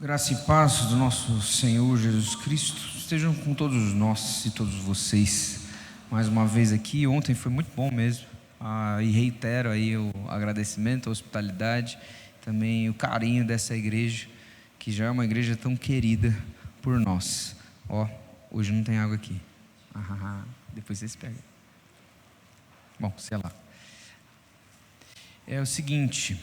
Graça e paz do nosso Senhor Jesus Cristo estejam com todos nós e todos vocês. Mais uma vez aqui, ontem foi muito bom mesmo. E reitero aí o agradecimento, a hospitalidade, também o carinho dessa igreja, que já é uma igreja tão querida por nós. Hoje não tem água aqui. Depois vocês pegam. Bom, sei lá. É o seguinte.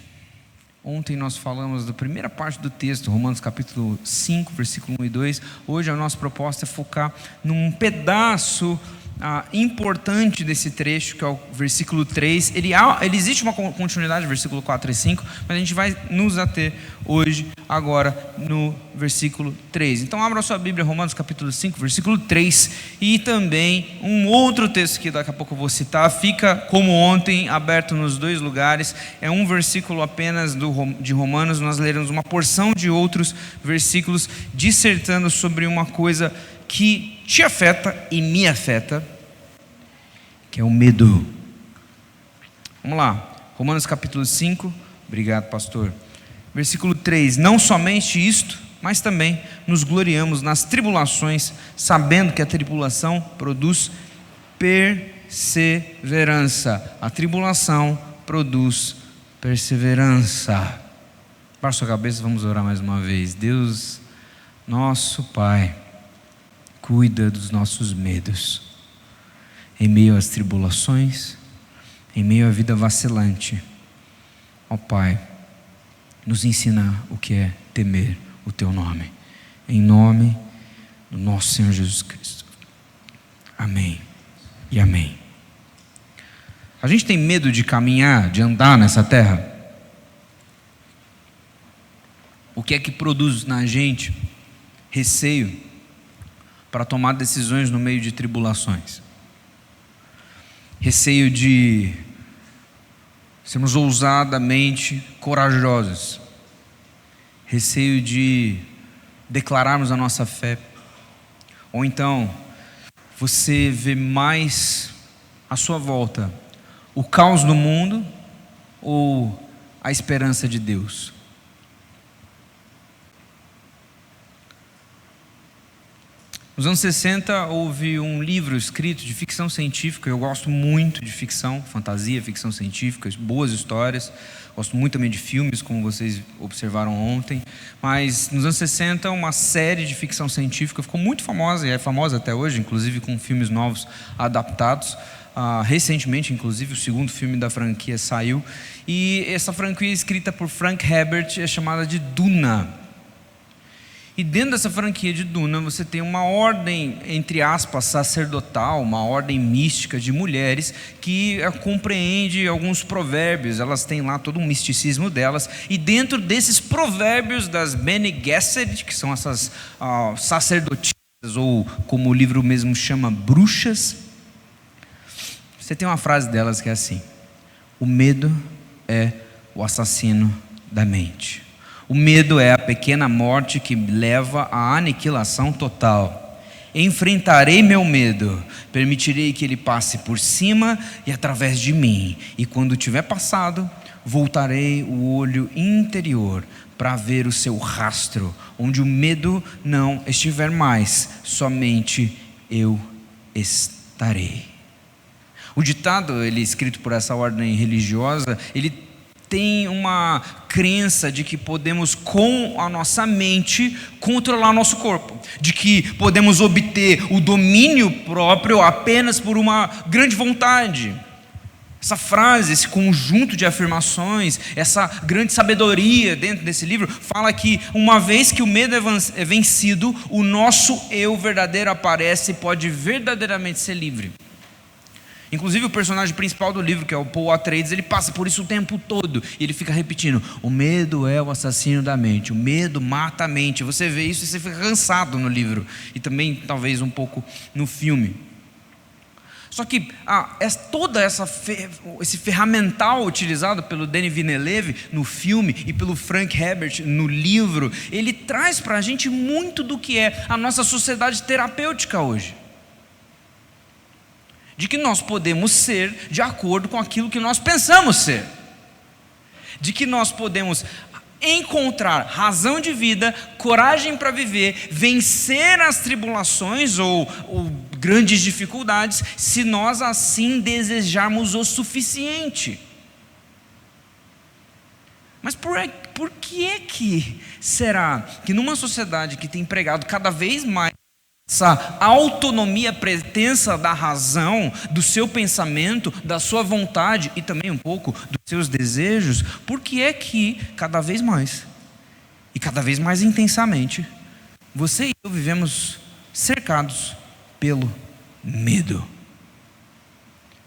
Ontem nós falamos da primeira parte do texto, Romanos capítulo 5, versículo 1 e 2. Hoje a nossa proposta é focar num pedaço importante desse trecho, que é o versículo 3. Ele existe uma continuidade, versículo 4 e 5, mas a gente vai nos ater hoje, agora, no versículo 3. Então abra a sua Bíblia, Romanos capítulo 5, versículo 3, e também um outro texto que daqui a pouco eu vou citar, fica como ontem, aberto nos dois lugares. É um versículo apenas de Romanos, nós leremos uma porção de outros versículos, dissertando sobre uma coisa que te afeta e me afeta, que é o medo. Vamos lá, Romanos capítulo 5, obrigado pastor, versículo 3, não somente isto, mas também nos gloriamos nas tribulações, sabendo que a tribulação produz perseverança. A tribulação produz perseverança. Baixa sua cabeça, vamos orar mais uma vez. Deus, nosso Pai, cuida dos nossos medos, em meio às tribulações, em meio à vida vacilante. Ó Pai, nos ensina o que é temer o Teu nome, em nome do nosso Senhor Jesus Cristo. Amém e amém. A gente tem medo de caminhar, de andar nessa terra? O que é que produz na gente receio para tomar decisões no meio de tribulações? Receio de sermos ousadamente corajosos, receio de declararmos a nossa fé, ou então você vê mais à sua volta o caos do mundo ou a esperança de Deus? Nos anos 60 houve um livro escrito de ficção científica. Eu gosto muito de ficção, fantasia, ficção científica, boas histórias. Gosto muito também de filmes, como vocês observaram ontem. Mas nos anos 60 uma série de ficção científica ficou muito famosa, e é famosa até hoje, inclusive com filmes novos adaptados. Recentemente, inclusive, o segundo filme da franquia saiu. E essa franquia, escrita por Frank Herbert, é chamada de Duna. E dentro dessa franquia de Duna, você tem uma ordem, entre aspas, sacerdotal, uma ordem mística de mulheres que compreende alguns provérbios. Elas têm lá todo um misticismo delas. E dentro desses provérbios das Bene Gesserit, que são essas sacerdotisas, ou como o livro mesmo chama, bruxas, você tem uma frase delas que é assim: o medo é o assassino da mente. O medo é a pequena morte que leva à aniquilação total. Enfrentarei meu medo, permitirei que ele passe por cima e através de mim. E quando tiver passado, voltarei o olho interior para ver o seu rastro, onde o medo não estiver mais, somente eu estarei. O ditado, ele escrito por essa ordem religiosa, ele tem uma crença de que podemos, com a nossa mente, controlar nosso corpo, de que podemos obter o domínio próprio apenas por uma grande vontade. Essa frase, esse conjunto de afirmações, essa grande sabedoria dentro desse livro, fala que uma vez que o medo é vencido, o nosso eu verdadeiro aparece e pode verdadeiramente ser livre. Inclusive o personagem principal do livro, que é o Paul Atreides, ele passa por isso o tempo todo, e ele fica repetindo: o medo é o assassino da mente, o medo mata a mente. Você vê isso e você fica cansado no livro, e também talvez um pouco no filme. Só que todo esse ferramental utilizado pelo Denis Villeneuve no filme e pelo Frank Herbert no livro, ele traz para a gente muito do que é a nossa sociedade terapêutica hoje. De que nós podemos ser de acordo com aquilo que nós pensamos ser. De que nós podemos encontrar razão de vida, coragem para viver, vencer as tribulações ou grandes dificuldades, se nós assim desejarmos o suficiente. Mas por que é que será que numa sociedade que tem pregado cada vez mais essa autonomia pretensa da razão, do seu pensamento, da sua vontade e também um pouco dos seus desejos, por que é que cada vez mais e cada vez mais intensamente você e eu vivemos cercados pelo medo?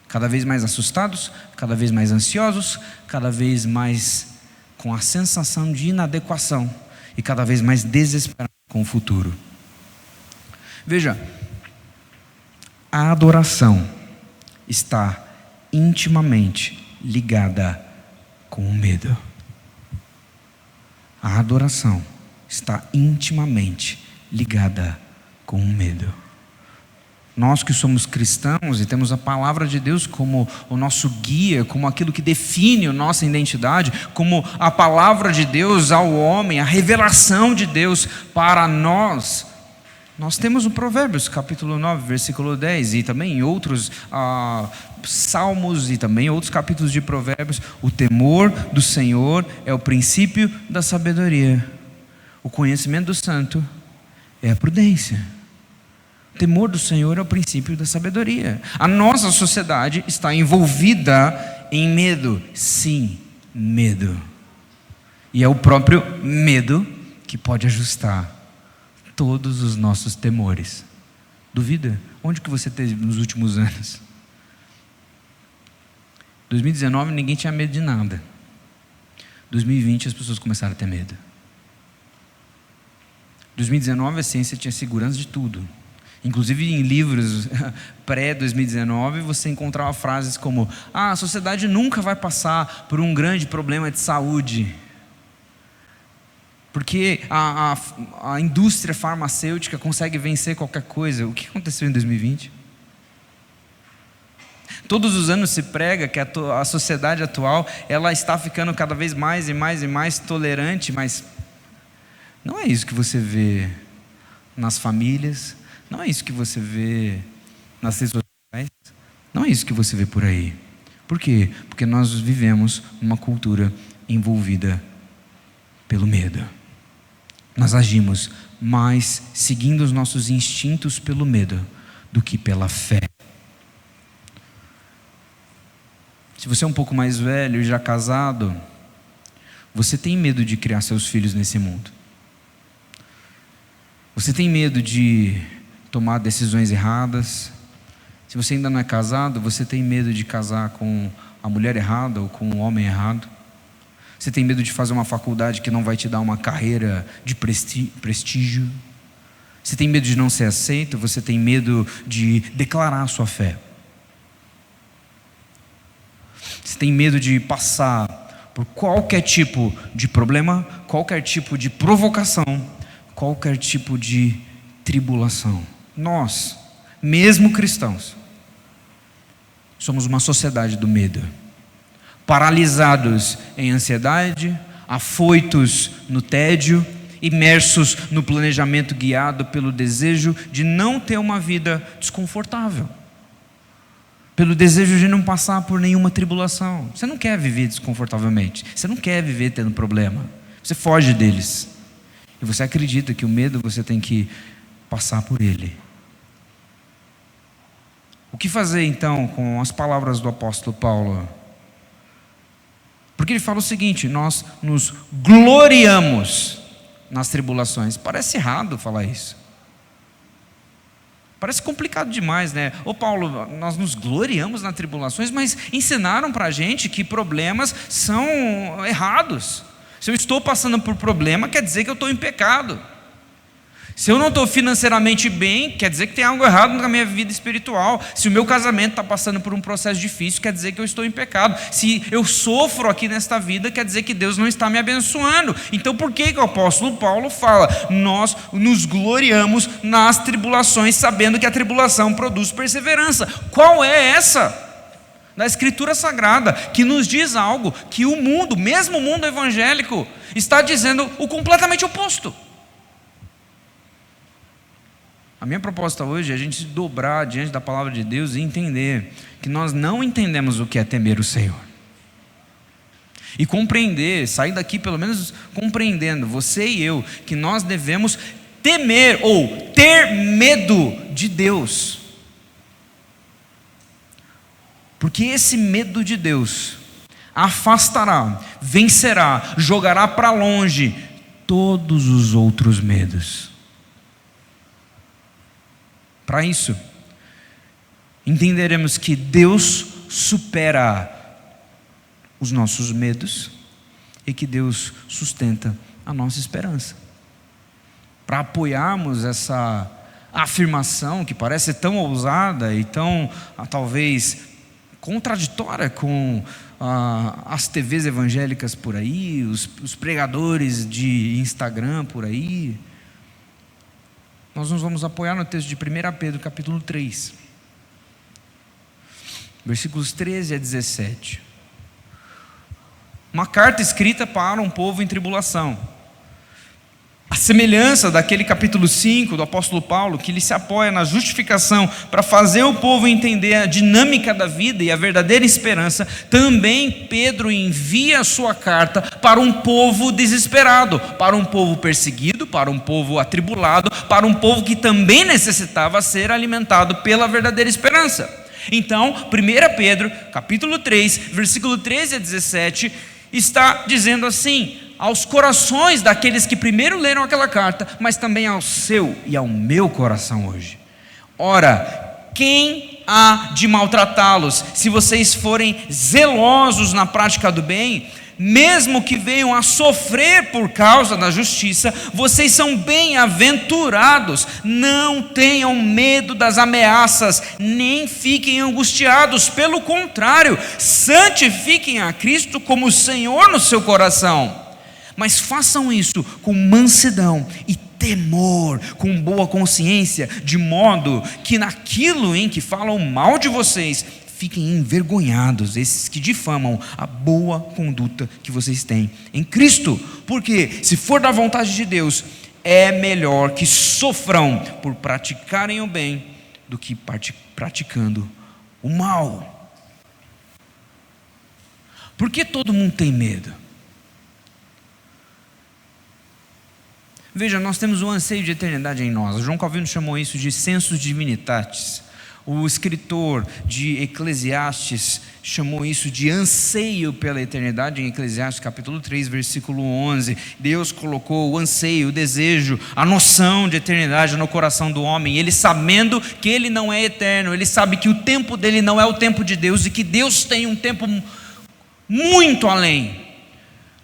Cada vez mais assustados, cada vez mais ansiosos, cada vez mais com a sensação de inadequação e cada vez mais desesperados com o futuro. Veja, a adoração está intimamente ligada com o medo. A adoração está intimamente ligada com o medo. Nós que somos cristãos e temos a palavra de Deus como o nosso guia, como aquilo que define a nossa identidade, como a palavra de Deus ao homem, a revelação de Deus para nós. Nós temos o Provérbios, capítulo 9, versículo 10, e também em outros salmos e também outros capítulos de Provérbios, o temor do Senhor é o princípio da sabedoria. O conhecimento do santo é a prudência. O temor do Senhor é o princípio da sabedoria. A nossa sociedade está envolvida em medo. Sim, medo. E é o próprio medo que pode ajustar todos os nossos temores. Duvida? Onde que você esteve nos últimos anos? 2019 ninguém tinha medo de nada. 2020 as pessoas começaram a ter medo. 2019 a ciência tinha segurança de tudo. Inclusive em livros pré-2019 você encontrava frases como: a sociedade nunca vai passar por um grande problema de saúde, porque a indústria farmacêutica consegue vencer qualquer coisa. O que aconteceu em 2020? Todos os anos se prega que a sociedade atual ela está ficando cada vez mais e mais e mais tolerante, mas não é isso que você vê nas famílias, não é isso que você vê nas redes sociais, não é isso que você vê por aí. Por quê? Porque nós vivemos numa cultura envolvida pelo medo. Nós agimos mais seguindo os nossos instintos pelo medo do que pela fé. Se você é um pouco mais velho e já casado, você tem medo de criar seus filhos nesse mundo. Você tem medo de tomar decisões erradas. Se você ainda não é casado, você tem medo de casar com a mulher errada ou com o homem errado. Você tem medo de fazer uma faculdade que não vai te dar uma carreira de prestígio. Você tem medo de não ser aceito. Você tem medo de declarar a sua fé. Você tem medo de passar por qualquer tipo de problema, qualquer tipo de provocação, qualquer tipo de tribulação. Nós, mesmo cristãos, somos uma sociedade do medo, paralisados em ansiedade, afoitos no tédio, imersos no planejamento guiado pelo desejo de não ter uma vida desconfortável, pelo desejo de não passar por nenhuma tribulação. Você não quer viver desconfortavelmente, você não quer viver tendo problema, você foge deles, e você acredita que o medo você tem que passar por ele. O que fazer então com as palavras do apóstolo Paulo? Porque ele fala o seguinte: nós nos gloriamos nas tribulações. Parece errado falar isso. Parece complicado demais, né? Ô Paulo, nós nos gloriamos nas tribulações, mas ensinaram para a gente que problemas são errados. Se eu estou passando por problema, quer dizer que eu estou em pecado. Se eu não estou financeiramente bem, quer dizer que tem algo errado na minha vida espiritual. Se o meu casamento está passando por um processo difícil, quer dizer que eu estou em pecado. Se eu sofro aqui nesta vida, quer dizer que Deus não está me abençoando. Então por que o apóstolo Paulo fala: nós nos gloriamos nas tribulações, sabendo que a tribulação produz perseverança? Qual é essa? da Escritura Sagrada, que nos diz algo que o mundo, mesmo o mundo evangélico, está dizendo o completamente oposto. A minha proposta hoje é a gente se dobrar diante da palavra de Deus e entender que nós não entendemos o que é temer o Senhor. E compreender, sair daqui pelo menos compreendendo, você e eu, que nós devemos temer ou ter medo de Deus. Porque esse medo de Deus afastará, vencerá, jogará para longe todos os outros medos. Para isso, entenderemos que Deus supera os nossos medos e que Deus sustenta a nossa esperança. Para apoiarmos essa afirmação que parece tão ousada e tão, talvez, contraditória com as TVs evangélicas por aí, os pregadores de Instagram por aí, nós nos vamos apoiar no texto de 1 Pedro capítulo 3, versículos 13 a 17. Uma carta escrita para um povo em tribulação. A semelhança daquele capítulo 5 do apóstolo Paulo, que ele se apoia na justificação para fazer o povo entender a dinâmica da vida e a verdadeira esperança, também Pedro envia a sua carta para um povo desesperado, para um povo perseguido, para um povo atribulado, para um povo que também necessitava ser alimentado pela verdadeira esperança. Então, 1 Pedro, capítulo 3, versículo 13 a 17, está dizendo assim aos corações daqueles que primeiro leram aquela carta, mas também ao seu e ao meu coração hoje. Ora, quem há de maltratá-los, se vocês forem zelosos na prática do bem? Mesmo que venham a sofrer por causa da justiça, vocês são bem-aventurados. Não tenham medo das ameaças, nem fiquem angustiados. Pelo contrário, santifiquem a Cristo como Senhor no seu coração. Mas façam isso com mansidão e temor, com boa consciência, de modo que naquilo em que falam mal de vocês, fiquem envergonhados esses que difamam a boa conduta que vocês têm em Cristo. Porque se for da vontade de Deus, é melhor que sofram por praticarem o bem do que praticando o mal. Por que todo mundo tem medo? Veja, nós temos um anseio de eternidade em nós. João Calvino chamou isso de sensus divinitatis. O escritor de Eclesiastes chamou isso de anseio pela eternidade, em Eclesiastes capítulo 3, versículo 11. Deus colocou o anseio, o desejo, a noção de eternidade no coração do homem. Ele, sabendo que ele não é eterno, ele sabe que o tempo dele não é o tempo de Deus e que Deus tem um tempo muito além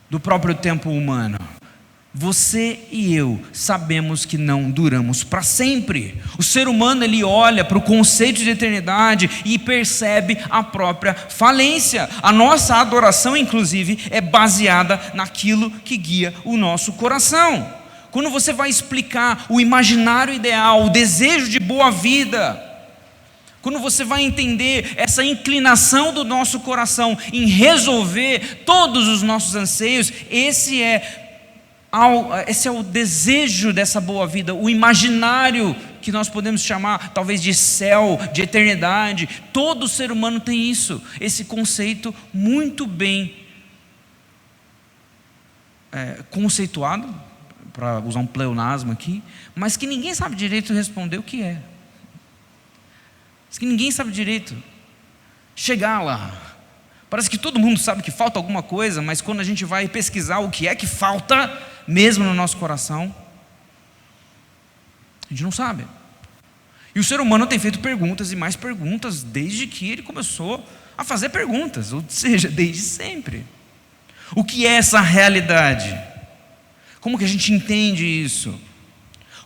do próprio tempo humano. Você e eu sabemos que não duramos para sempre. O ser humano, ele olha para o conceito de eternidade e percebe a própria falência. A nossa adoração, inclusive, é baseada naquilo que guia o nosso coração. Quando você vai explicar o imaginário ideal, o desejo de boa vida, quando você vai entender essa inclinação do nosso coração em resolver todos os nossos anseios, esse é o desejo dessa boa vida, o imaginário que nós podemos chamar talvez de céu, de eternidade. Todo ser humano tem isso, esse conceito muito bem conceituado, para usar um pleonasmo aqui, mas que ninguém sabe direito responder o que é. Que ninguém sabe direito chegar lá. Parece que todo mundo sabe que falta alguma coisa, mas quando a gente vai pesquisar o que é que falta mesmo no nosso coração, a gente não sabe. E o ser humano tem feito perguntas e mais perguntas desde que ele começou a fazer perguntas, ou seja, desde sempre. O que é essa realidade? Como que a gente entende isso?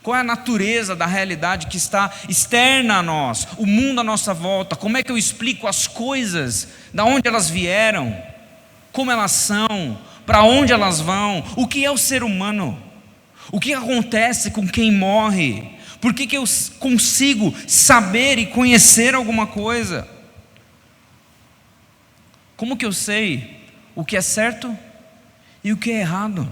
Qual é a natureza da realidade que está externa a nós, o mundo à nossa volta? Como é que eu explico as coisas, da onde elas vieram, como elas são, para onde elas vão? O que é o ser humano? O que acontece com quem morre? Por que eu consigo saber e conhecer alguma coisa? Como que eu sei o que é certo e o que é errado?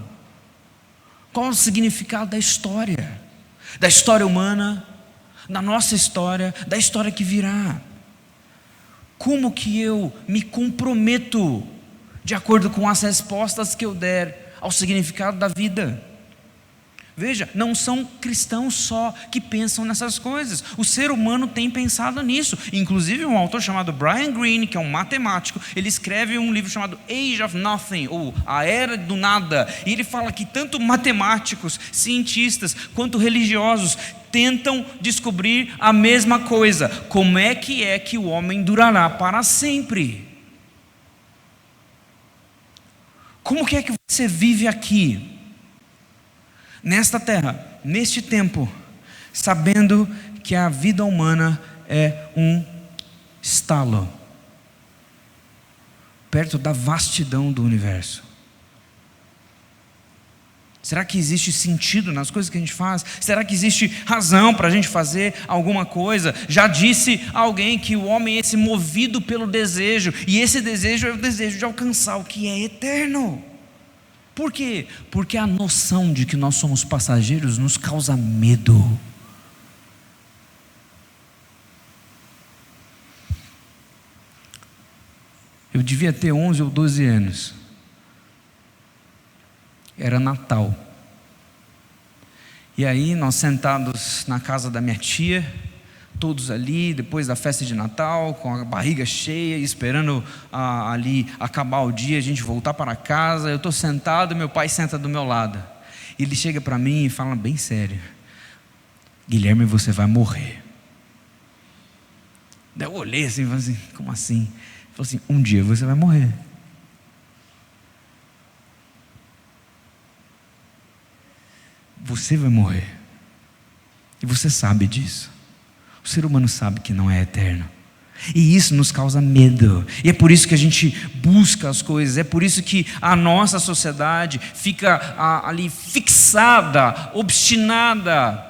Qual é o significado da história humana, da nossa história, da história que virá? Como que eu me comprometo de acordo com as respostas que eu der ao significado da vida? Veja, não são cristãos só que pensam nessas coisas. O ser humano tem pensado nisso. Inclusive um autor chamado Brian Greene, que é um matemático, ele escreve um livro chamado Age of Nothing, ou A Era do Nada. E ele fala que tanto matemáticos, cientistas, quanto religiosos tentam descobrir a mesma coisa. Como é que o homem durará para sempre? Como que é que você vive aqui, nesta terra, neste tempo, sabendo que a vida humana é um estalo perto da vastidão do universo? Será que existe sentido nas coisas que a gente faz? Será que existe razão para a gente fazer alguma coisa? Já disse alguém que o homem é esse movido pelo desejo, e esse desejo é o desejo de alcançar o que é eterno. Por quê? Porque a noção de que nós somos passageiros nos causa medo. Eu devia ter 11 ou 12 anos. Era Natal. E aí nós sentados na casa da minha tia, todos ali, depois da festa de Natal, com a barriga cheia, esperando ali acabar o dia, a gente voltar para casa. Eu estou sentado, meu pai senta do meu lado. Ele chega para mim e fala bem sério: Guilherme, você vai morrer. Daí eu olhei assim, falei assim, como assim? Ele falou assim: um dia você vai morrer. Você vai morrer. E você sabe disso. O ser humano sabe que não é eterno. E isso nos causa medo. E é por isso que a gente busca as coisas. É por isso que a nossa sociedade fica ali fixada, obstinada,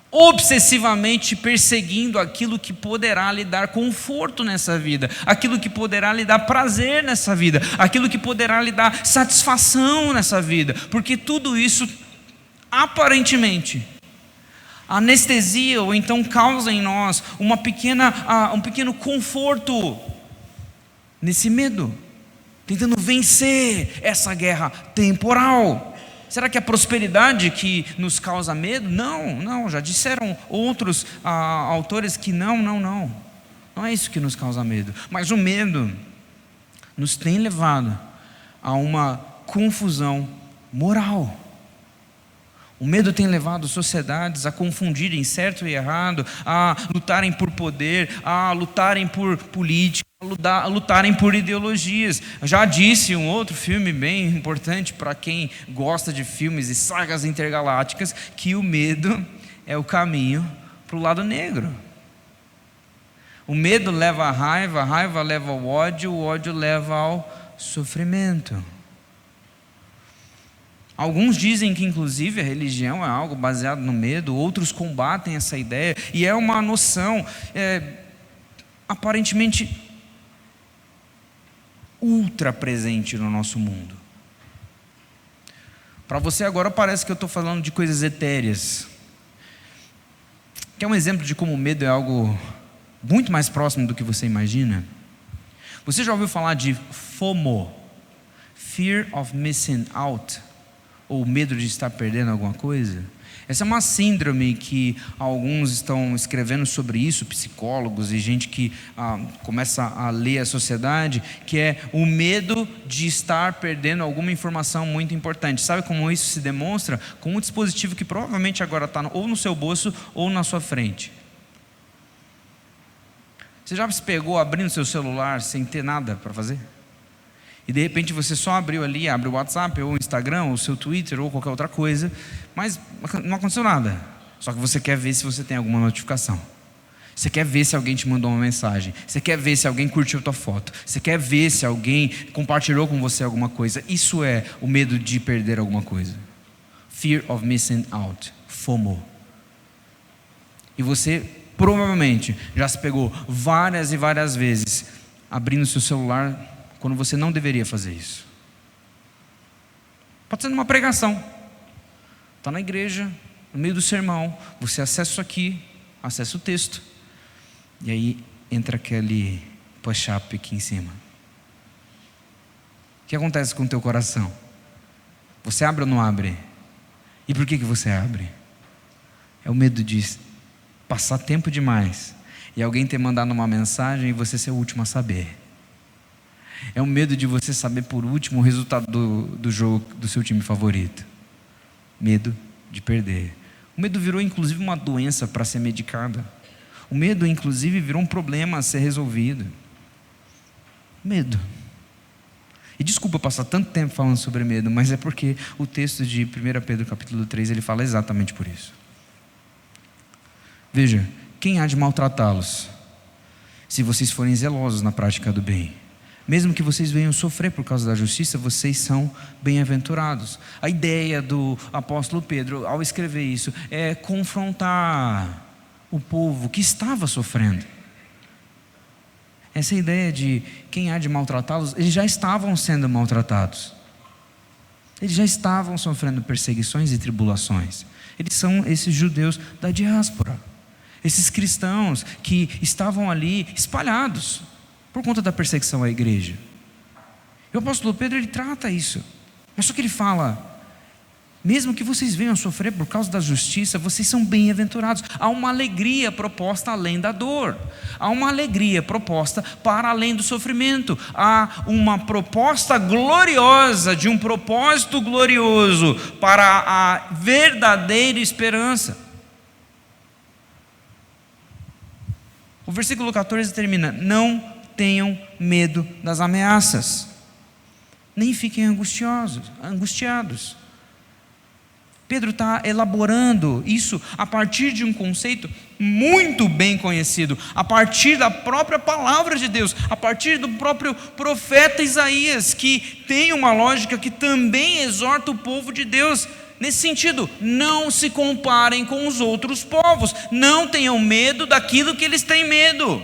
obsessivamente perseguindo aquilo que poderá lhe dar conforto nessa vida, aquilo que poderá lhe dar prazer nessa vida, aquilo que poderá lhe dar satisfação nessa vida. Porque tudo isso aparentemente anestesia ou então causa em nós um pequeno conforto nesse medo, tentando vencer essa guerra temporal. Será que é a prosperidade que nos causa medo? Não, já disseram outros autores que não é isso que nos causa medo. Mas o medo nos tem levado a uma confusão moral. O medo tem levado sociedades a confundirem certo e errado, a lutarem por poder, a lutarem por política, a lutarem por ideologias. Já disse um outro filme bem importante para quem gosta de filmes e sagas intergalácticas, que o medo é o caminho para o lado negro. O medo leva à raiva, a raiva leva ao ódio, o ódio leva ao sofrimento. Alguns dizem que inclusive a religião é algo baseado no medo, outros combatem essa ideia, e é uma noção aparentemente ultra presente no nosso mundo. Para você agora parece que eu estou falando de coisas etéreas. Quer um exemplo de como o medo é algo muito mais próximo do que você imagina? Você já ouviu falar de FOMO, Fear of Missing Out, ou medo de estar perdendo alguma coisa? Essa é uma síndrome que alguns estão escrevendo sobre isso, psicólogos e gente que começa a ler a sociedade, que é o medo de estar perdendo alguma informação muito importante. Sabe como isso se demonstra? Com um dispositivo que provavelmente agora está ou no seu bolso ou na sua frente. Você já se pegou abrindo seu celular sem ter nada para fazer? E de repente você só abriu ali, abre o WhatsApp, ou o Instagram, ou o seu Twitter, ou qualquer outra coisa, mas não aconteceu nada. Só que você quer ver se você tem alguma notificação. Você quer ver se alguém te mandou uma mensagem. Você quer ver se alguém curtiu tua foto. Você quer ver se alguém compartilhou com você alguma coisa. Isso é o medo de perder alguma coisa. Fear of missing out, FOMO. E você provavelmente já se pegou várias e várias vezes abrindo seu celular quando você não deveria fazer isso. Pode ser numa pregação. Está na igreja, no meio do sermão, você acessa isso aqui, acessa o texto, e aí entra aquele push-up aqui em cima. O que acontece com o teu coração? Você abre ou não abre? E por que você abre? É o medo de passar tempo demais e alguém ter mandado uma mensagem e você ser o último a saber. É o medo de você saber por último o resultado do jogo do seu time favorito. Medo de perder. O medo virou inclusive uma doença para ser medicada. O medo inclusive virou um problema a ser resolvido. Medo. E desculpa passar tanto tempo falando sobre medo, mas é porque o texto de 1 Pedro capítulo 3, ele fala exatamente por isso. Veja, quem há de maltratá-los, se vocês forem zelosos na prática do bem? Mesmo que vocês venham sofrer por causa da justiça, vocês são bem-aventurados. A ideia do apóstolo Pedro, ao escrever isso, é confrontar o povo que estava sofrendo. Essa ideia de quem há de maltratá-los, eles já estavam sendo maltratados. Eles já estavam sofrendo perseguições e tribulações. Eles são esses judeus da diáspora. Esses cristãos que estavam ali espalhados por conta da perseguição à igreja. E o apóstolo Pedro, ele trata isso. Mas só que ele fala, mesmo que vocês venham sofrer por causa da justiça, vocês são bem-aventurados. Há uma alegria proposta além da dor. Há uma alegria proposta para além do sofrimento. Há uma proposta gloriosa, de um propósito glorioso para a verdadeira esperança. O versículo 14 termina: não tenham medo das ameaças, nem fiquem angustiados. Pedro está elaborando isso a partir de um conceito muito bem conhecido, a partir da própria palavra de Deus, a partir do próprio profeta Isaías, que tem uma lógica que também exorta o povo de Deus nesse sentido: não se comparem com os outros povos, não tenham medo daquilo que eles têm medo.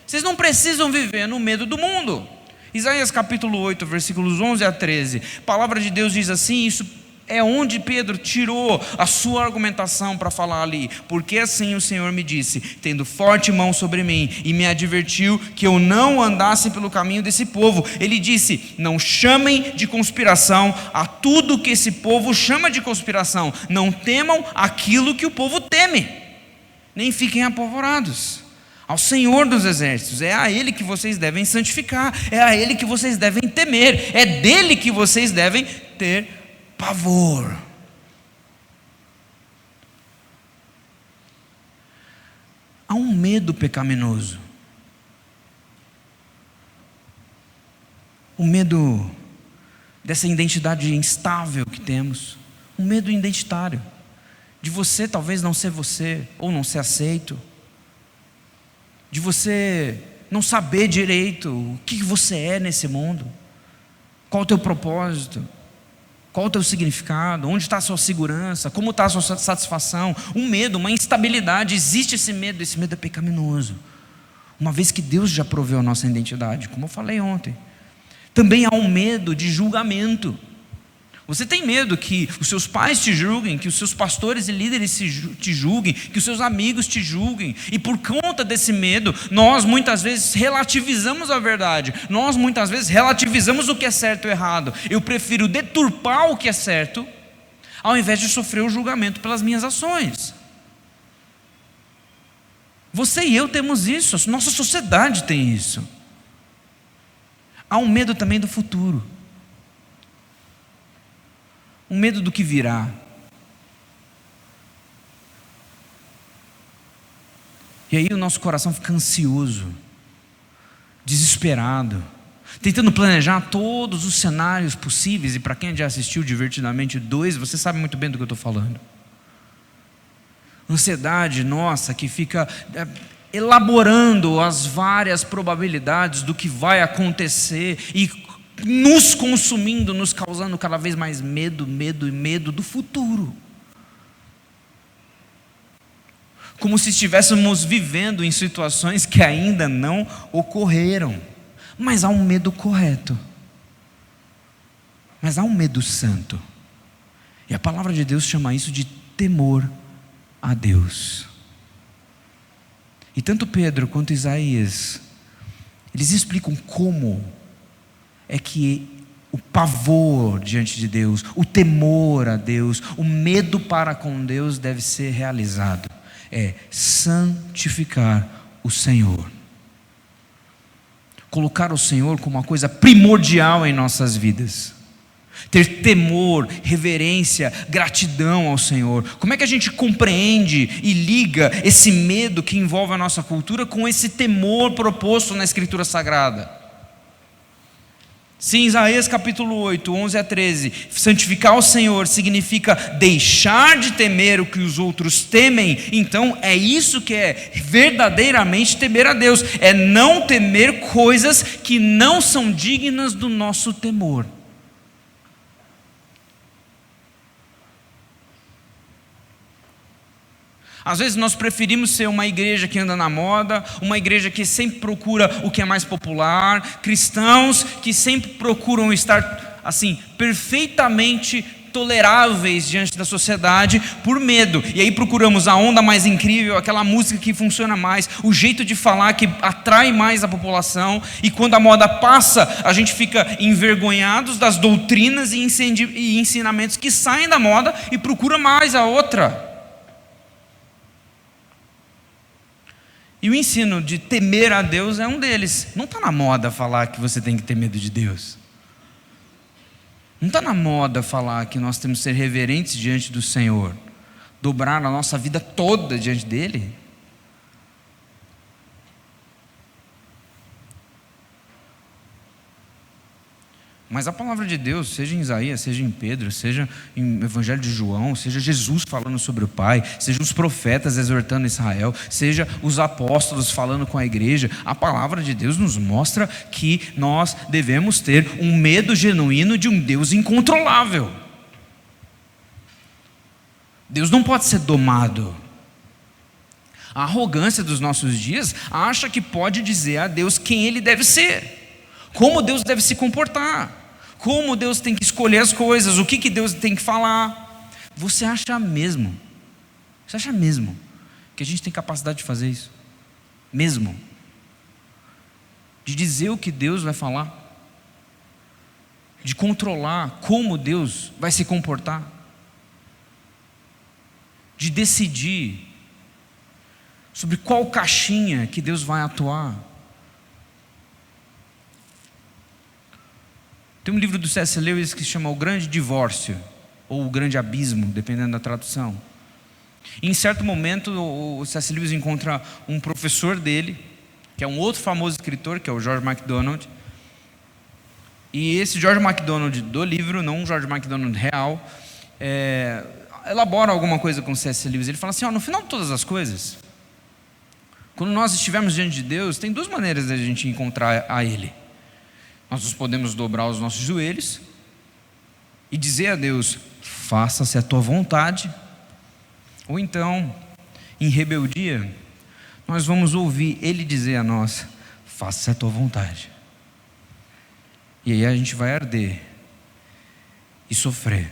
Vocês não precisam viver no medo do mundo. Isaías capítulo 8, versículos 11 a 13, a palavra de Deus diz assim, isso é onde Pedro tirou a sua argumentação para falar ali. Porque assim o Senhor me disse, tendo forte mão sobre mim, e me advertiu que eu não andasse pelo caminho desse povo. Ele disse: não chamem de conspiração a tudo que esse povo chama de conspiração. Não temam aquilo que o povo teme, nem fiquem apavorados. Ao Senhor dos exércitos, é a Ele que vocês devem santificar, é a Ele que vocês devem temer, é dele que vocês devem ter pavor. Há um medo pecaminoso, o medo dessa identidade instável que temos, um medo identitário, de você talvez não ser você, ou não ser aceito, de você não saber direito o que você é nesse mundo, qual o teu propósito, qual o teu significado, onde está a sua segurança, como está a sua satisfação. Um medo, uma instabilidade, existe esse medo é pecaminoso, uma vez que Deus já proveu a nossa identidade, como eu falei ontem. Também há um medo de julgamento. Você tem medo que os seus pais te julguem, que os seus pastores e líderes te julguem, que os seus amigos te julguem, e por conta desse medo, nós muitas vezes relativizamos a verdade, nós muitas vezes relativizamos o que é certo ou errado. Eu prefiro deturpar o que é certo, ao invés de sofrer o julgamento pelas minhas ações. Você e eu temos isso, a nossa sociedade tem isso. Há um medo também do futuro, um medo do que virá. E aí o nosso coração fica ansioso, desesperado, tentando planejar todos os cenários possíveis. E para quem já assistiu Divertidamente 2, você sabe muito bem do que eu estou falando. Ansiedade nossa que fica elaborando as várias probabilidades do que vai acontecer e nos consumindo, nos causando cada vez mais medo do futuro. Como se estivéssemos vivendo em situações que ainda não ocorreram, Mas há um medo correto. Mas há um medo santo. E a palavra de Deus chama isso de temor a Deus. E tanto Pedro quanto Isaías, eles explicam como é que o pavor diante de Deus, o temor a Deus, o medo para com Deus deve ser realizado. É santificar o Senhor. Colocar o Senhor como uma coisa primordial em nossas vidas. Ter temor, reverência, gratidão ao Senhor. Como é que a gente compreende e liga esse medo que envolve a nossa cultura com esse temor proposto na Escritura Sagrada? Sim, Isaías capítulo 8, 11 a 13. Santificar o Senhor significa deixar de temer o que os outros temem. Então é isso que é verdadeiramente temer a Deus. É não temer coisas que não são dignas do nosso temor. Às vezes nós preferimos ser uma igreja que anda na moda, uma igreja que sempre procura o que é mais popular, cristãos que sempre procuram estar assim, perfeitamente toleráveis diante da sociedade por medo. E aí procuramos a onda mais incrível, aquela música que funciona mais, o jeito de falar que atrai mais a população. E quando a moda passa, a gente fica envergonhados das doutrinas e ensinamentos que saem da moda e procura mais a outra. E o ensino de temer a Deus é um deles. Não está na moda falar que você tem que ter medo de Deus. Não está na moda falar que nós temos que ser reverentes diante do Senhor, dobrar a nossa vida toda diante dEle. Mas a palavra de Deus, seja em Isaías, seja em Pedro, seja em Evangelho de João, seja Jesus falando sobre o Pai, seja os profetas exortando Israel, seja os apóstolos falando com a igreja, a palavra de Deus nos mostra que nós devemos ter um medo genuíno de um Deus incontrolável. Deus não pode ser domado. A arrogância dos nossos dias acha que pode dizer a Deus quem Ele deve ser, como Deus deve se comportar, como Deus tem que escolher as coisas, o que Deus tem que falar. Você acha mesmo que a gente tem capacidade de fazer isso? Mesmo? De dizer o que Deus vai falar? De controlar como Deus vai se comportar? De decidir sobre qual caixinha que Deus vai atuar? Tem um livro do C.S. Lewis que se chama O Grande Divórcio, ou O Grande Abismo, dependendo da tradução. E em certo momento o C.S. Lewis encontra um professor dele, que é um outro famoso escritor, que é o George MacDonald. E esse George MacDonald do livro, não um George MacDonald real, elabora alguma coisa com o C.S. Lewis. Ele fala assim, no final de todas as coisas, quando nós estivermos diante de Deus, tem duas maneiras de a gente encontrar a Ele. Nós podemos dobrar os nossos joelhos e dizer a Deus, faça-se a tua vontade. Ou então, em rebeldia, nós vamos ouvir Ele dizer a nós, faça-se a tua vontade. E aí a gente vai arder e sofrer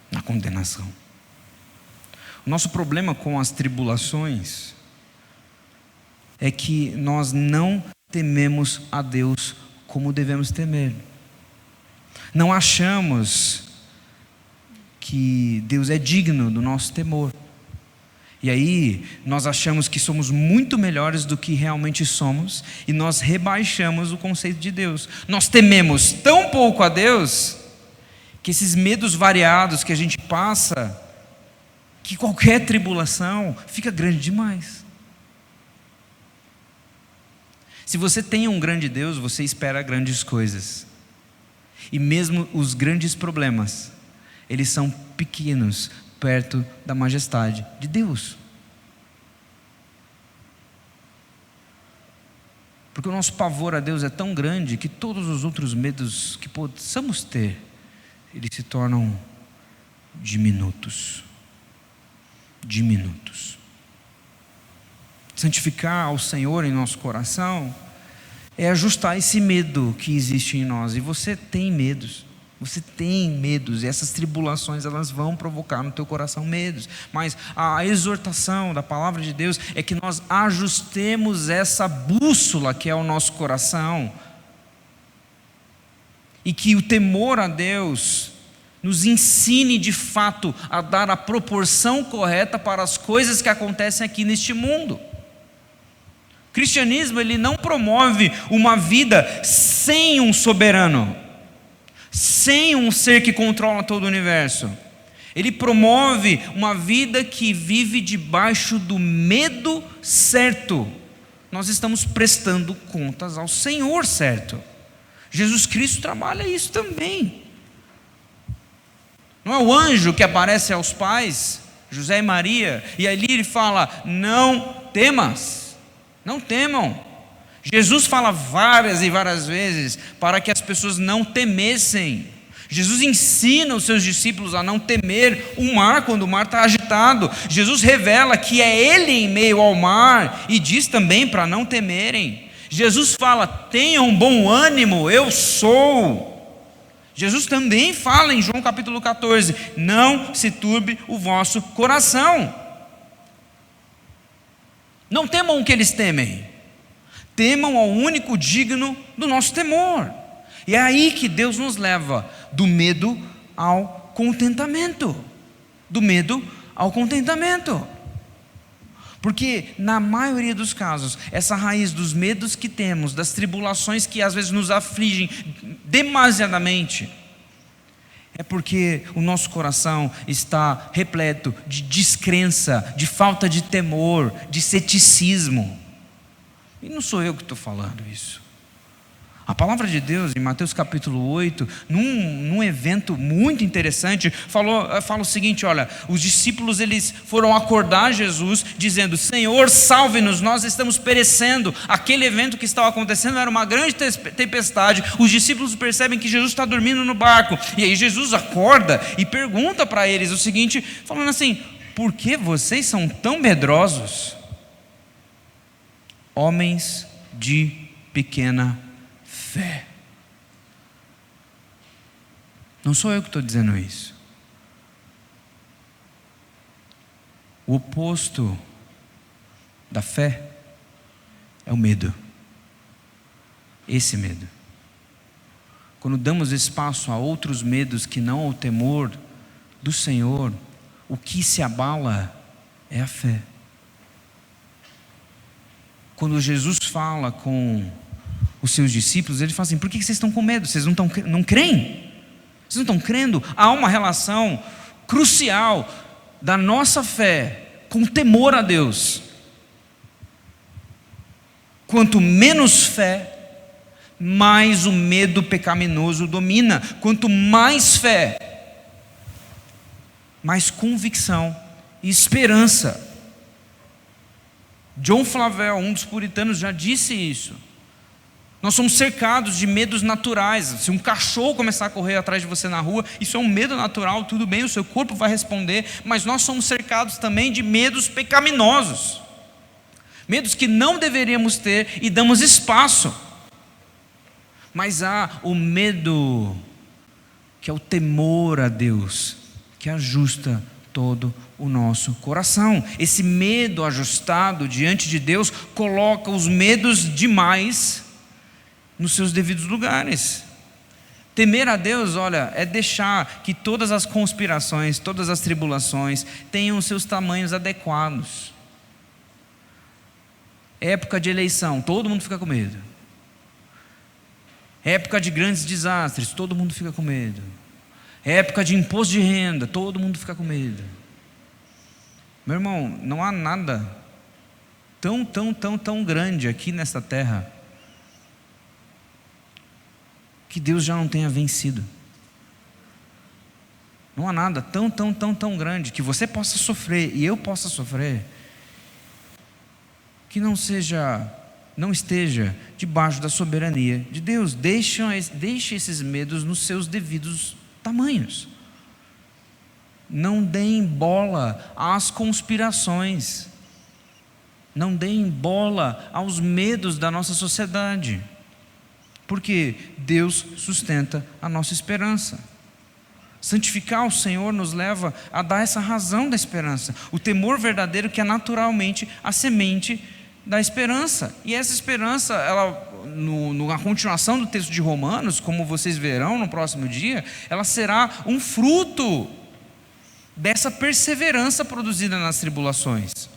na condenação. O nosso problema com as tribulações é que nós não tememos a Deus como devemos temer. Não achamos que Deus é digno do nosso temor. E aí nós achamos que somos muito melhores do que realmente somos e nós rebaixamos o conceito de Deus. Nós tememos tão pouco a Deus que esses medos variados que a gente passa, que qualquer tribulação fica grande demais. Se você tem um grande Deus, você espera grandes coisas. E mesmo os grandes problemas, eles são pequenos perto da majestade de Deus. Porque o nosso pavor a Deus é tão grande que todos os outros medos que possamos ter, eles se tornam diminutos. Santificar ao Senhor em nosso coração é ajustar esse medo que existe em nós. E você tem medos. Você tem medos, e essas tribulações elas vão provocar no teu coração medos, mas a exortação da palavra de Deus é que nós ajustemos essa bússola que é o nosso coração, e que o temor a Deus nos ensine de fato a dar a proporção correta para as coisas que acontecem aqui neste mundo. O cristianismo ele não promove uma vida sem um soberano, sem um ser que controla todo o universo. Ele promove uma vida que vive debaixo do medo certo. Nós estamos prestando contas ao Senhor certo. Jesus Cristo trabalha isso também. Não é o anjo que aparece aos pais, José e Maria, e ali ele fala: não temas, não temam. Jesus fala várias e várias vezes para que as pessoas não temessem. Jesus ensina os seus discípulos a não temer o mar quando o mar está agitado. Jesus revela que é Ele em meio ao mar e diz também para não temerem. Jesus fala: tenham bom ânimo, eu sou. Jesus também fala em João capítulo 14: não se turbe o vosso coração. Não temam o que eles temem. Temam ao único digno do nosso temor. E é aí que Deus nos leva do medo ao contentamento. Do medo ao contentamento. Porque na maioria dos casos, essa raiz dos medos que temos, das tribulações que às vezes nos afligem demasiadamente, é porque o nosso coração está repleto de descrença, de falta de temor, de ceticismo. E não sou eu que estou falando isso. A palavra de Deus, em Mateus capítulo 8, num evento muito interessante, fala o seguinte: olha, os discípulos eles foram acordar Jesus, dizendo: Senhor, salve-nos, nós estamos perecendo. Aquele evento que estava acontecendo era uma grande tempestade. Os discípulos percebem que Jesus está dormindo no barco, e aí Jesus acorda e pergunta para eles o seguinte, falando assim: por que vocês são tão medrosos? Homens de pequena fé. Não sou eu que estou dizendo isso. O oposto da fé é o medo. Esse medo. Quando damos espaço a outros medos que não ao temor do Senhor, o que se abala é a fé. Quando Jesus fala com os seus discípulos, ele fala assim: por que vocês estão com medo? Vocês não creem? Vocês não estão crendo? Há uma relação crucial da nossa fé com o temor a Deus. Quanto menos fé, mais o medo pecaminoso domina. Quanto mais fé, mais convicção e esperança. John Flavel, um dos puritanos, já disse isso. Nós somos cercados de medos naturais. Se um cachorro começar a correr atrás de você na rua, isso é um medo natural, tudo bem, o seu corpo vai responder, mas nós somos cercados também de medos pecaminosos, medos que não deveríamos ter e damos espaço. Mas há o medo, que é o temor a Deus, que ajusta todo o nosso coração. Esse medo ajustado diante de Deus coloca os medos demais nos seus devidos lugares. Temer a Deus, olha, é deixar que todas as conspirações, todas as tribulações tenham os seus tamanhos adequados. Época de eleição, todo mundo fica com medo. Época de grandes desastres, todo mundo fica com medo. Época de imposto de renda, todo mundo fica com medo. Meu irmão, não há nada tão grande aqui nesta terra que Deus já não tenha vencido. Não há nada tão grande que você possa sofrer e eu possa sofrer que não esteja debaixo da soberania de Deus. Deixe esses medos nos seus devidos tamanhos. Não deem bola às conspirações. Não deem bola aos medos da nossa sociedade. Porque Deus sustenta a nossa esperança. Santificar o Senhor nos leva a dar essa razão da esperança. O temor verdadeiro, que é naturalmente a semente da esperança. E essa esperança, na continuação do texto de Romanos, como vocês verão no próximo dia, ela será um fruto dessa perseverança produzida nas tribulações.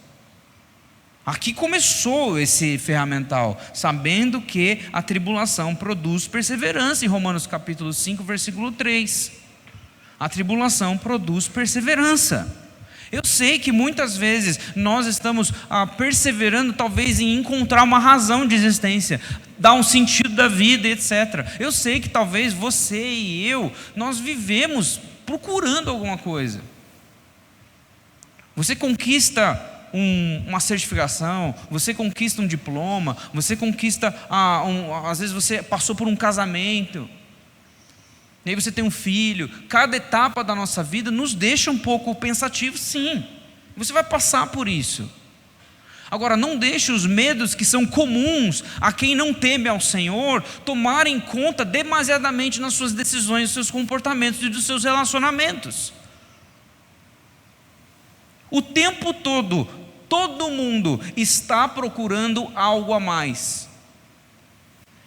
Aqui começou esse ferramental, sabendo que a tribulação produz perseverança, em Romanos capítulo 5, versículo 3. A tribulação produz perseverança. Eu sei que muitas vezes nós estamos perseverando talvez em encontrar uma razão de existência, dar um sentido da vida, etc. Eu sei que talvez você e eu, nós vivemos procurando alguma coisa. Você conquista uma certificação, você conquista um diploma, você conquista, às vezes você passou por um casamento, e aí você tem um filho. Cada etapa da nossa vida nos deixa um pouco pensativos, sim. Você vai passar por isso. Agora, não deixe os medos que são comuns a quem não teme ao Senhor tomarem conta demasiadamente nas suas decisões, nos seus comportamentos e dos seus relacionamentos. O tempo todo, todo mundo está procurando algo a mais.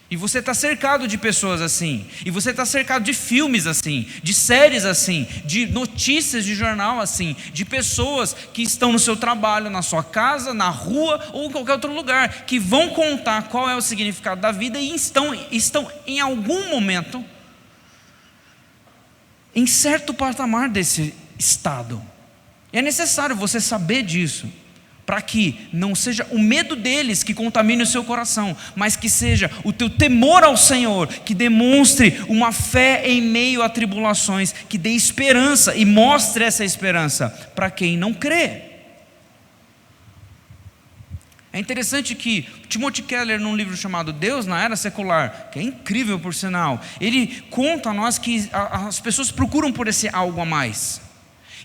E você está cercado de pessoas assim. E você está cercado de filmes assim, de séries assim, de notícias de jornal assim, de pessoas que estão no seu trabalho, na sua casa, na rua ou em qualquer outro lugar, que vão contar qual é o significado da vida e estão em algum momento em certo patamar desse estado. E é necessário você saber disso, para que não seja o medo deles que contamine o seu coração, mas que seja o teu temor ao Senhor, que demonstre uma fé em meio a tribulações, que dê esperança e mostre essa esperança para quem não crê. É interessante que Timothy Keller, num livro chamado Deus na Era Secular, que é incrível por sinal, ele conta a nós que as pessoas procuram por esse algo a mais.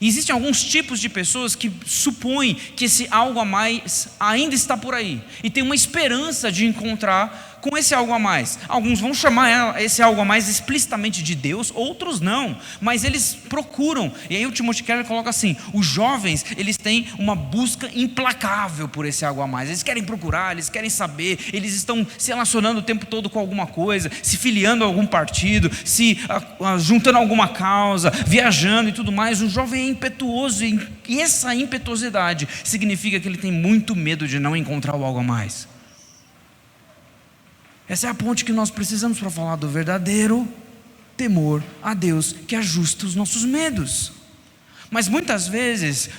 E existem alguns tipos de pessoas que supõem que esse algo a mais ainda está por aí, e tem uma esperança de encontrar com esse algo a mais. Alguns vão chamar esse algo a mais explicitamente de Deus, outros não, mas eles procuram. E aí o Timothy Keller coloca assim: os jovens, eles têm uma busca implacável por esse algo a mais. Eles querem procurar, eles querem saber, eles estão se relacionando o tempo todo com alguma coisa, se filiando a algum partido, se juntando a alguma causa, viajando e tudo mais. O jovem é impetuoso, e essa impetuosidade significa que ele tem muito medo de não encontrar o algo a mais. Essa é a ponte que nós precisamos para falar do verdadeiro temor a Deus, que ajusta os nossos medos. Mas muitas vezes,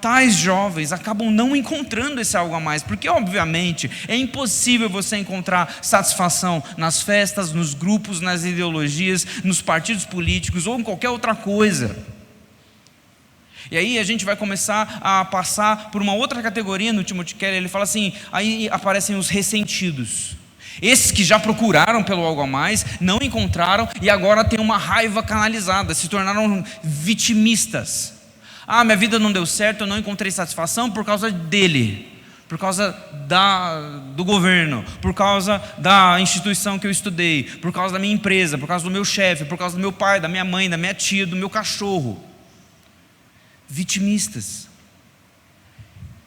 tais jovens acabam não encontrando esse algo a mais, porque obviamente é impossível você encontrar satisfação nas festas, nos grupos, nas ideologias, nos partidos políticos ou em qualquer outra coisa. E aí a gente vai começar a passar por uma outra categoria no Timothy Keller. Ele fala assim: aí aparecem os ressentidos. Esses que já procuraram pelo algo a mais, não encontraram e agora tem uma raiva canalizada, se tornaram vitimistas. Minha vida não deu certo, eu não encontrei satisfação por causa dele, por causa do governo, por causa da instituição que eu estudei, por causa da minha empresa, por causa do meu chefe, por causa do meu pai, da minha mãe, da minha tia, do meu cachorro. Vitimistas,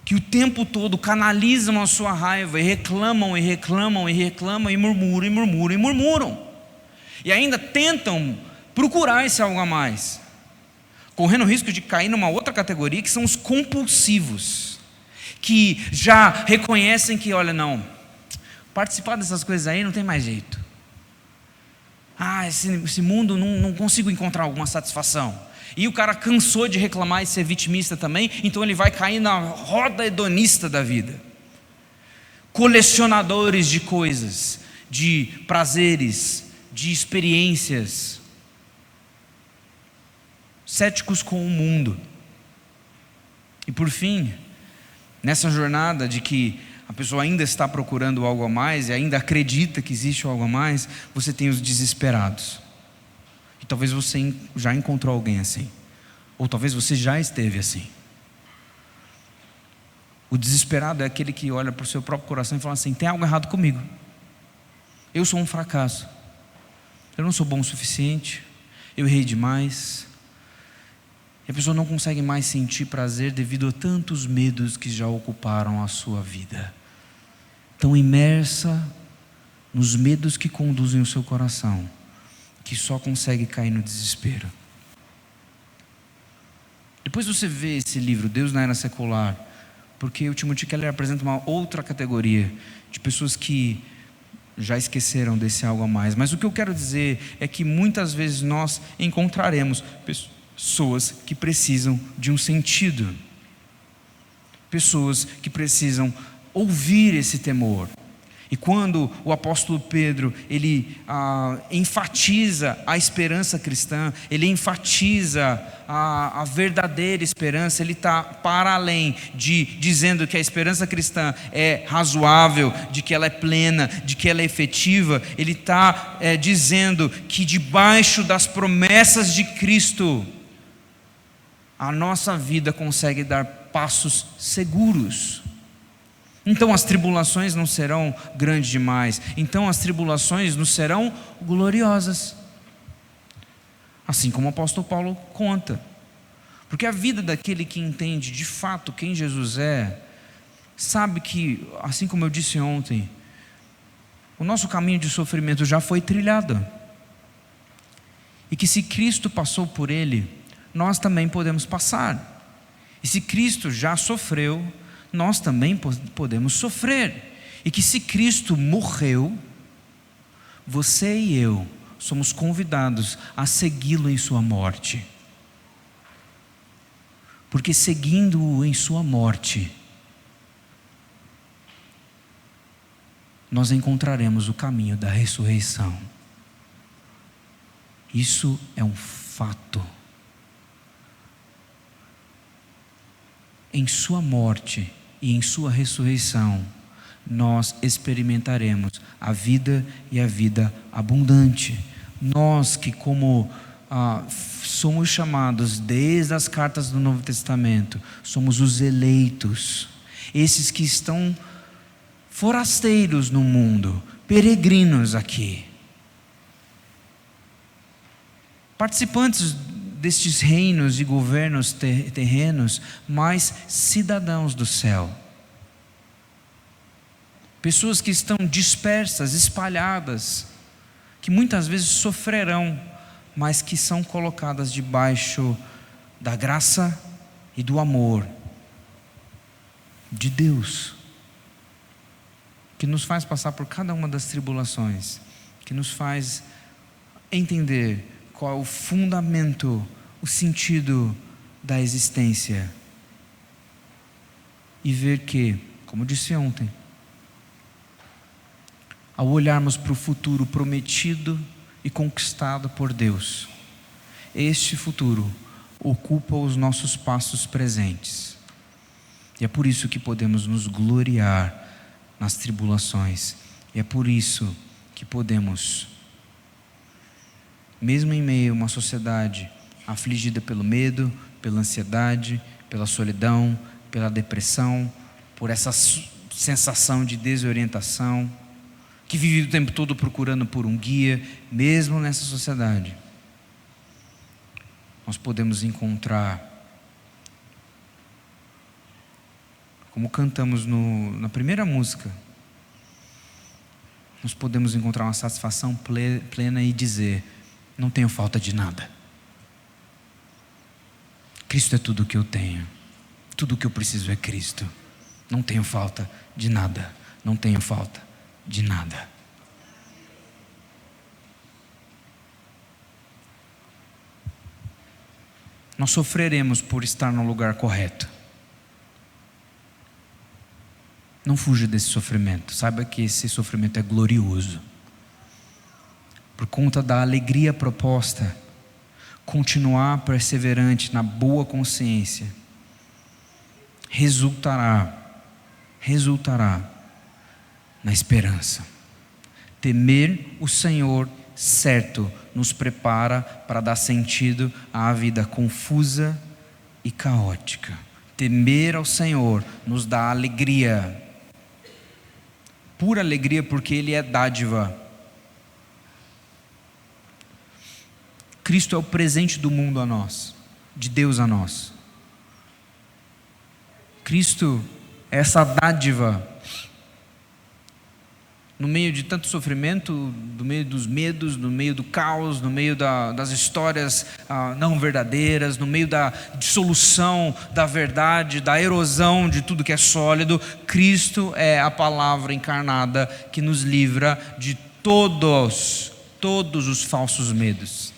que o tempo todo canalizam a sua raiva e reclamam e reclamam e reclamam e murmuram e murmuram e murmuram, e ainda tentam procurar esse algo a mais, correndo o risco de cair numa outra categoria, que são os compulsivos, que já reconhecem que, olha, não, participar dessas coisas aí não tem mais jeito. Esse mundo não consigo encontrar alguma satisfação. E o cara cansou de reclamar e ser vitimista também, então ele vai cair na roda hedonista da vida. Colecionadores de coisas, de prazeres, de experiências. Céticos com o mundo. E por fim, nessa jornada de que a pessoa ainda está procurando algo a mais e ainda acredita que existe algo a mais, você tem os desesperados. E talvez você já encontrou alguém assim, ou talvez você já esteve assim. O desesperado é aquele que olha para o seu próprio coração e fala assim: tem algo errado comigo. Eu sou um fracasso. Eu não sou bom o suficiente. Eu errei demais. E a pessoa não consegue mais sentir prazer devido a tantos medos que já ocuparam a sua vida. Tão imersa nos medos que conduzem o seu coração, que só consegue cair no desespero. Depois você vê esse livro, Deus na Era Secular, porque o Timothy Keller apresenta uma outra categoria de pessoas que já esqueceram desse algo a mais. Mas o que eu quero dizer é que muitas vezes nós encontraremos pessoas que precisam de um sentido, pessoas que precisam ouvir esse temor. E quando o apóstolo Pedro, ele enfatiza a esperança cristã, ele enfatiza a verdadeira esperança, ele está para além de dizendo que a esperança cristã é razoável, de que ela é plena, de que ela é efetiva. Ele está dizendo que debaixo das promessas de Cristo, a nossa vida consegue dar passos seguros. Então as tribulações não serão grandes demais. Então as tribulações nos serão gloriosas. Assim como o apóstolo Paulo conta. Porque a vida daquele que entende de fato quem Jesus é, sabe que, assim como eu disse ontem, o nosso caminho de sofrimento já foi trilhado. E que se Cristo passou por ele, nós também podemos passar. E se Cristo já sofreu, nós também podemos sofrer. E que se Cristo morreu, você e eu somos convidados a segui-lo em sua morte. Porque seguindo-o em sua morte, nós encontraremos o caminho da ressurreição. Isso é um fato. Em sua morte e em sua ressurreição, nós experimentaremos a vida e a vida abundante. Nós que somos chamados desde as cartas do Novo Testamento, somos os eleitos, esses que estão forasteiros no mundo, peregrinos aqui, participantes destes reinos e governos terrenos, mas cidadãos do céu. Pessoas que estão dispersas, espalhadas, que muitas vezes sofrerão, mas que são colocadas debaixo da graça e do amor de Deus, que nos faz passar por cada uma das tribulações, que nos faz entender qual é o fundamento, o sentido da existência. E ver que, como disse ontem, ao olharmos para o futuro prometido e conquistado por Deus, este futuro ocupa os nossos passos presentes. E é por isso que podemos nos gloriar nas tribulações. E é por isso que podemos, mesmo em meio a uma sociedade afligida pelo medo, pela ansiedade, pela solidão, pela depressão, por essa sensação de desorientação, que vive o tempo todo procurando por um guia, mesmo nessa sociedade, nós podemos encontrar, como cantamos na primeira música, nós podemos encontrar uma satisfação plena e dizer: não tenho falta de nada. Cristo é tudo o que eu tenho. Tudo o que eu preciso é Cristo. Não tenho falta de nada. Não tenho falta de nada. Nós sofreremos por estar no lugar correto. Não fuja desse sofrimento. Saiba que esse sofrimento é glorioso. Por conta da alegria proposta, continuar perseverante na boa consciência resultará na esperança. Temer o Senhor, certo, nos prepara para dar sentido à vida confusa e caótica. Temer ao Senhor nos dá alegria, pura alegria, porque Ele é dádiva. Cristo é o presente do mundo a nós, de Deus a nós. Cristo é essa dádiva no meio de tanto sofrimento, no meio dos medos, no meio do caos, no meio das histórias não verdadeiras, no meio da dissolução da verdade, da erosão de tudo que é sólido. Cristo é a palavra encarnada que nos livra de todos os falsos medos,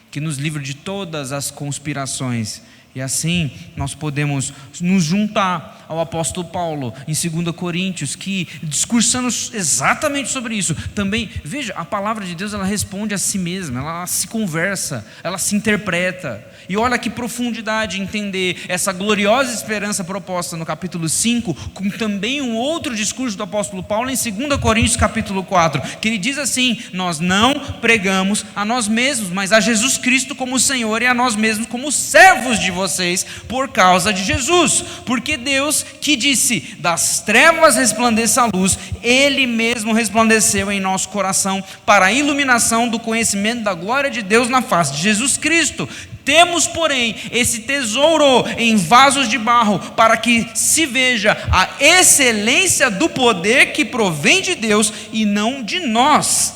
que nos livra de todas as conspirações. E assim nós podemos nos juntar ao apóstolo Paulo em 2 Coríntios, que discursando exatamente sobre isso, também, veja, a palavra de Deus, ela responde a si mesma, ela se conversa, ela se interpreta. E olha que profundidade entender essa gloriosa esperança proposta no capítulo 5, com também um outro discurso do apóstolo Paulo em 2 Coríntios capítulo 4, que ele diz assim: nós não pregamos a nós mesmos, mas a Jesus Cristo como Senhor, e a nós mesmos como servos de vocês por causa de Jesus. Porque Deus, que disse: das trevas resplandeça a luz, Ele mesmo resplandeceu em nosso coração para a iluminação do conhecimento da glória de Deus na face de Jesus Cristo. Temos, porém, esse tesouro em vasos de barro, para que se veja a excelência do poder que provém de Deus e não de nós.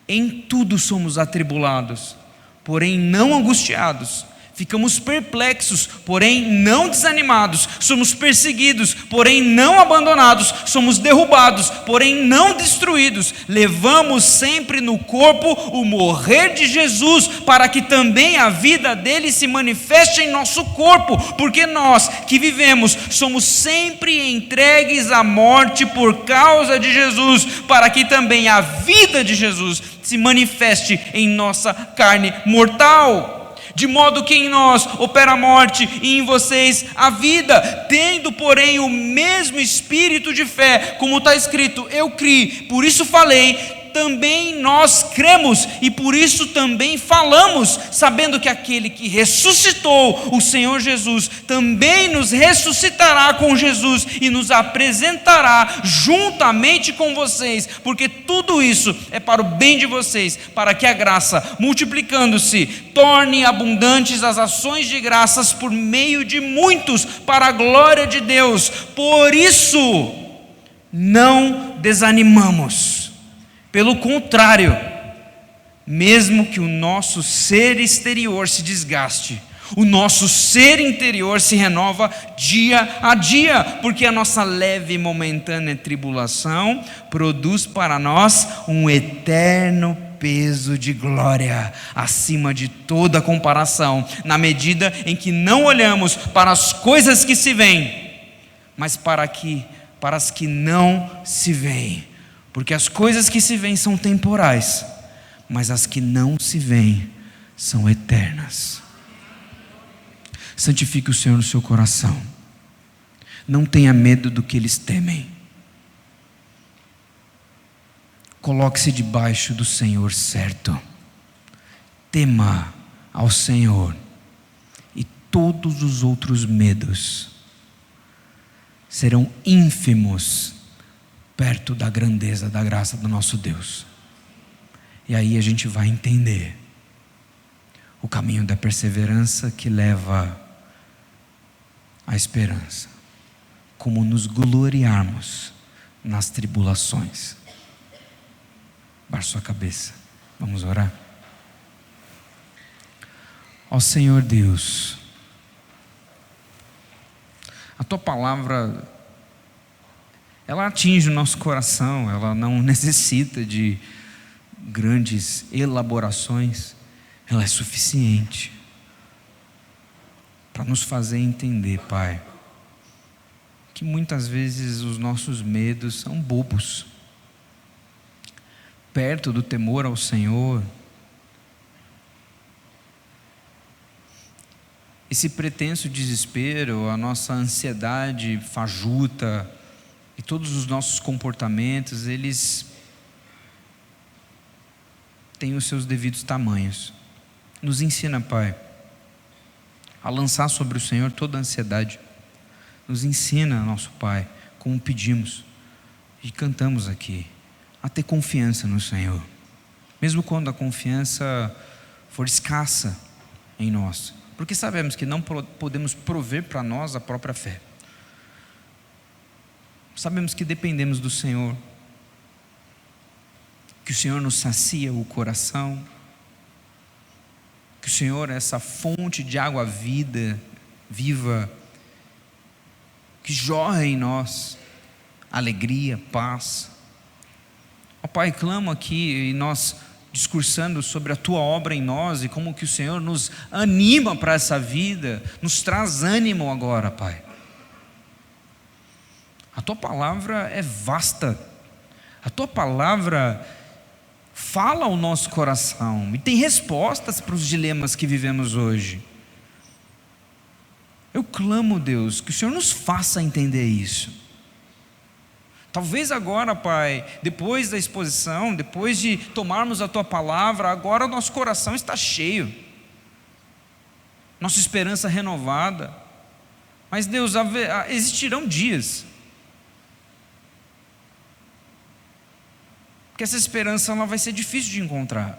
Em tudo somos atribulados, porém não angustiados. Ficamos perplexos, porém não desanimados. Somos perseguidos, porém não abandonados. Somos derrubados, porém não destruídos. Levamos sempre no corpo o morrer de Jesus, para que também a vida dele se manifeste em nosso corpo. Porque nós que vivemos somos sempre entregues à morte por causa de Jesus, para que também a vida de Jesus se manifeste em nossa carne mortal. De modo que em nós opera a morte e em vocês a vida, tendo porém o mesmo espírito de fé, como está escrito: eu criei, por isso falei. Também nós cremos e por isso também falamos, sabendo que aquele que ressuscitou o Senhor Jesus também nos ressuscitará com Jesus e nos apresentará juntamente com vocês, porque tudo isso é para o bem de vocês, para que a graça, multiplicando-se, torne abundantes as ações de graças por meio de muitos, para a glória de Deus. Por isso não desanimamos. Pelo contrário, mesmo que o nosso ser exterior se desgaste, o nosso ser interior se renova dia a dia, porque a nossa leve e momentânea tribulação produz para nós um eterno peso de glória, acima de toda comparação, na medida em que não olhamos para as coisas que se veem, mas para as que não se veem. Porque as coisas que se veem são temporais, mas as que não se veem são eternas. Santifique o Senhor no seu coração. Não tenha medo do que eles temem. Coloque-se debaixo do Senhor certo. Tema ao Senhor, e todos os outros medos serão ínfimos perto da grandeza da graça do nosso Deus. E aí a gente vai entender o caminho da perseverança que leva à esperança, como nos gloriarmos nas tribulações. Baixe sua cabeça, vamos orar. Ó Senhor Deus, a Tua palavra, ela atinge o nosso coração, ela não necessita de grandes elaborações, ela é suficiente para nos fazer entender, Pai, que muitas vezes os nossos medos são bobos, perto do temor ao Senhor. Esse pretenso desespero, a nossa ansiedade fajuta, e todos os nossos comportamentos, eles têm os seus devidos tamanhos. Nos ensina, Pai, a lançar sobre o Senhor toda a ansiedade. Nos ensina, nosso Pai, como pedimos e cantamos aqui, a ter confiança no Senhor. Mesmo quando a confiança for escassa em nós, porque sabemos que não podemos prover para nós a própria fé. Sabemos que dependemos do Senhor, que o Senhor nos sacia o coração, que o Senhor é essa fonte de água viva, que jorra em nós alegria, paz. Ó Pai, clamo aqui e nós discursando sobre a Tua obra em nós e como que o Senhor nos anima para essa vida, nos traz ânimo agora, Pai. A Tua palavra é vasta, a Tua palavra fala ao nosso coração e tem respostas para os dilemas que vivemos hoje. Eu clamo, Deus, que o Senhor nos faça entender isso. Talvez agora, Pai, depois da exposição, depois de tomarmos a Tua palavra, agora o nosso coração está cheio, nossa esperança renovada. Mas Deus, existirão dias que essa esperança ela vai ser difícil de encontrar.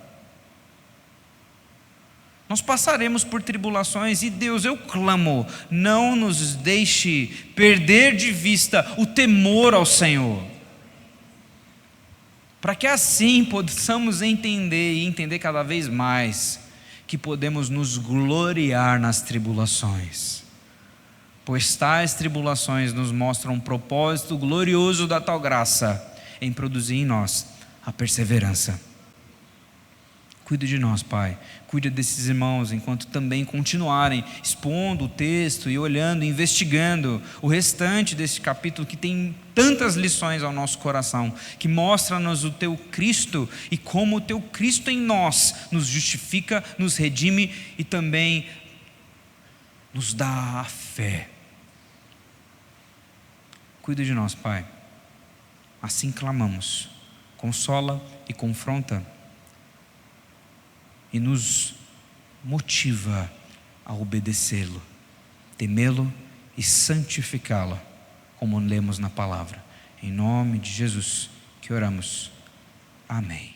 Nós passaremos por tribulações e Deus, eu clamo, não nos deixe perder de vista o temor ao Senhor, para que assim possamos entender e entender cada vez mais que podemos nos gloriar nas tribulações, pois tais tribulações nos mostram um propósito glorioso da tal graça em produzir em nós a perseverança. Cuida de nós, Pai, cuida desses irmãos, enquanto também continuarem expondo o texto e olhando, investigando o restante desse capítulo que tem tantas lições ao nosso coração, que mostra-nos o Teu Cristo e como o Teu Cristo em nós nos justifica, nos redime e também nos dá a fé. Cuida de nós, Pai, assim clamamos, consola e confronta, e nos motiva a obedecê-lo, temê-lo e santificá-lo, como lemos na palavra. Em nome de Jesus que oramos. Amém.